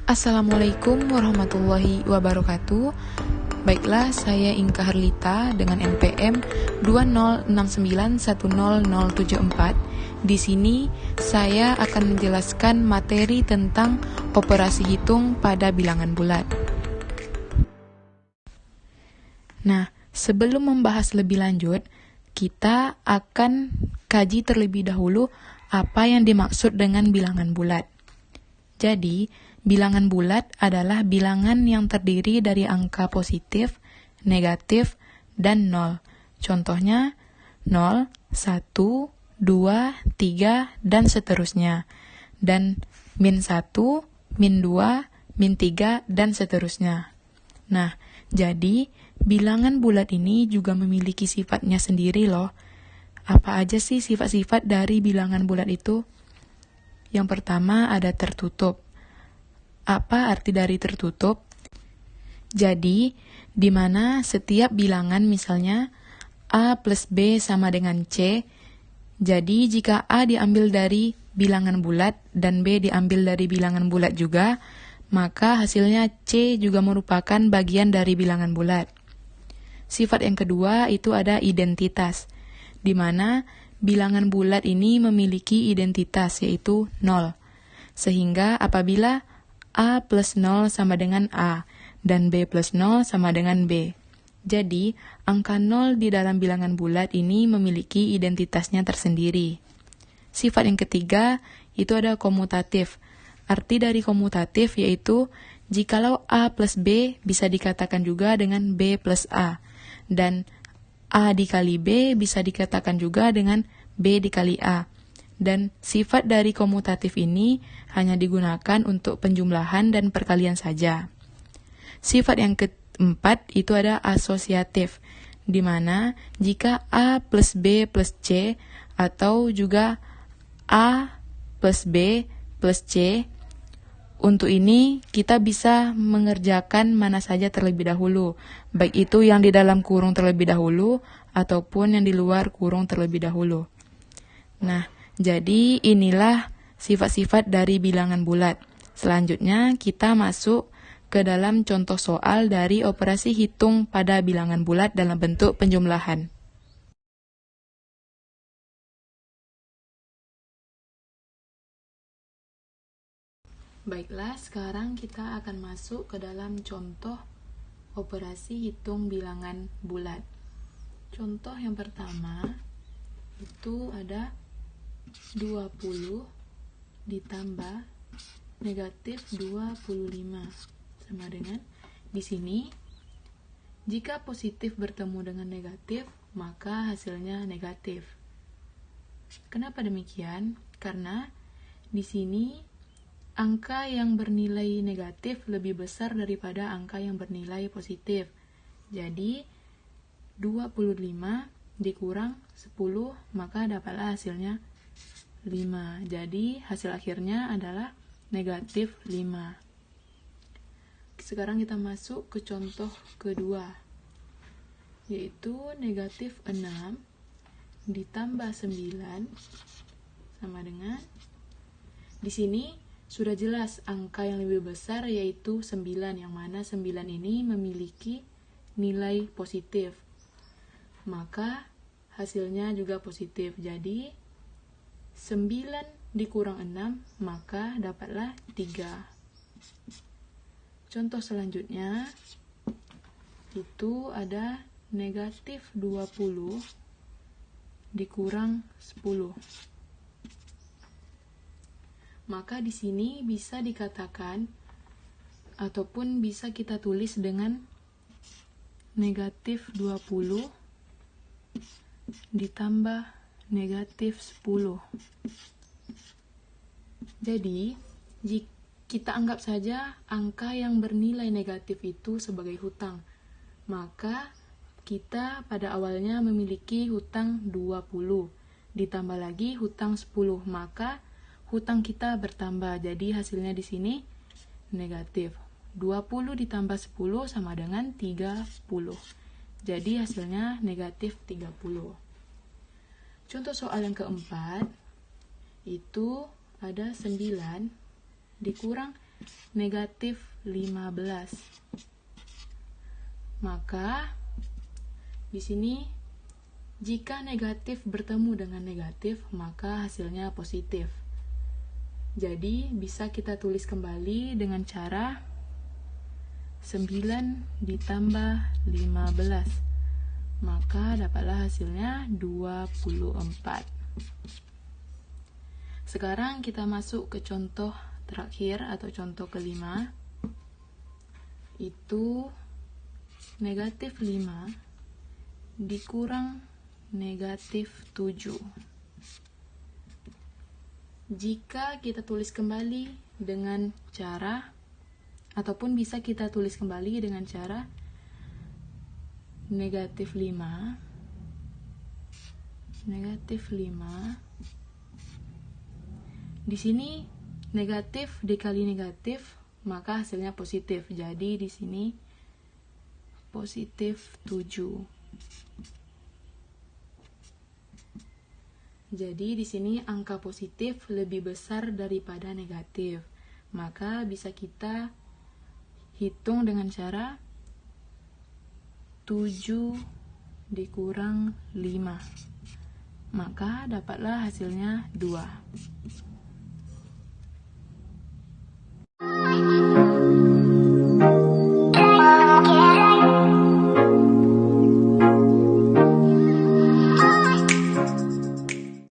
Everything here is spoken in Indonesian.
Assalamualaikum warahmatullahi wabarakatuh. Baiklah, saya Inka Harlita dengan NPM 206910074. Di sini saya akan menjelaskan materi tentang operasi hitung pada bilangan bulat. Nah, sebelum membahas lebih lanjut, kita akan kaji terlebih dahulu apa yang dimaksud dengan bilangan bulat. Jadi, bilangan bulat adalah bilangan yang terdiri dari angka positif, negatif, dan 0. Contohnya 0, 1, 2, 3, dan seterusnya. Dan min 1, min 2, min 3, dan seterusnya. Nah, jadi bilangan bulat ini juga memiliki sifatnya sendiri loh. Apa aja sih sifat-sifat dari bilangan bulat itu? Yang pertama ada tertutup. Apa arti dari tertutup? Jadi, di mana setiap bilangan misalnya A plus B sama dengan C, jadi jika A diambil dari bilangan bulat dan B diambil dari bilangan bulat juga, maka hasilnya C juga merupakan bagian dari bilangan bulat. Sifat yang kedua itu ada identitas, di mana bilangan bulat ini memiliki identitas yaitu 0. Sehingga apabila A plus 0 sama dengan A, dan B plus 0 sama dengan B. Jadi, angka 0 di dalam bilangan bulat ini memiliki identitasnya tersendiri. Sifat yang ketiga, itu ada komutatif. Arti dari komutatif yaitu, jikalau A plus B bisa dikatakan juga dengan B plus A, dan A dikali B bisa dikatakan juga dengan B dikali A. Dan sifat dari komutatif ini hanya digunakan untuk penjumlahan dan perkalian saja. Sifat yang keempat itu ada asosiatif, di mana jika A plus B plus C atau juga A plus B plus C, untuk ini kita bisa mengerjakan mana saja terlebih dahulu, baik itu yang di dalam kurung terlebih dahulu ataupun yang di luar kurung terlebih dahulu. Nah, jadi inilah sifat-sifat dari bilangan bulat. Selanjutnya kita masuk ke dalam contoh soal dari operasi hitung pada bilangan bulat dalam bentuk penjumlahan. Baiklah, sekarang kita akan masuk ke dalam contoh operasi hitung bilangan bulat. Contoh yang pertama itu ada 20 ditambah negatif 25 sama dengan di sini jika positif bertemu dengan negatif maka hasilnya negatif. Kenapa demikian? Karena di sini angka yang bernilai negatif lebih besar daripada angka yang bernilai positif. Jadi 25 dikurang 10 maka dapatlah hasilnya 5. Jadi hasil akhirnya adalah negatif 5. Sekarang kita masuk ke contoh kedua, yaitu negatif 6 ditambah 9 sama dengan di sini sudah jelas angka yang lebih besar yaitu 9, yang mana 9 ini memiliki nilai positif. Maka hasilnya juga positif. Jadi 9 dikurang 6 maka dapatlah 3. Contoh selanjutnya itu ada negatif 20 dikurang 10. Maka di sini bisa dikatakan ataupun bisa kita tulis dengan negatif 20 ditambah negatif 10. Jadi, jika kita anggap saja angka yang bernilai negatif itu sebagai hutang, maka kita pada awalnya memiliki hutang 20, ditambah lagi hutang 10, maka hutang kita bertambah. Jadi hasilnya di sini negatif. 20 ditambah 10 sama dengan 30. Jadi hasilnya negatif 30. Contoh soal yang keempat, itu ada 9 dikurang negatif 15. Maka di sini jika negatif bertemu dengan negatif, maka hasilnya positif. Jadi bisa kita tulis kembali dengan cara 9 ditambah 15. Maka dapatlah hasilnya 24. Sekarang kita masuk ke contoh terakhir atau contoh kelima. Itu negatif 5 dikurang negatif 7. Jika kita tulis kembali dengan cara, ataupun bisa kita tulis kembali dengan cara negatif 5 di sini negatif dikali negatif, maka hasilnya positif. Jadi di sini positif 7. Jadi di sini angka positif lebih besar daripada negatif. Maka bisa kita hitung dengan cara 7 dikurang 5. Maka dapatlah hasilnya 2.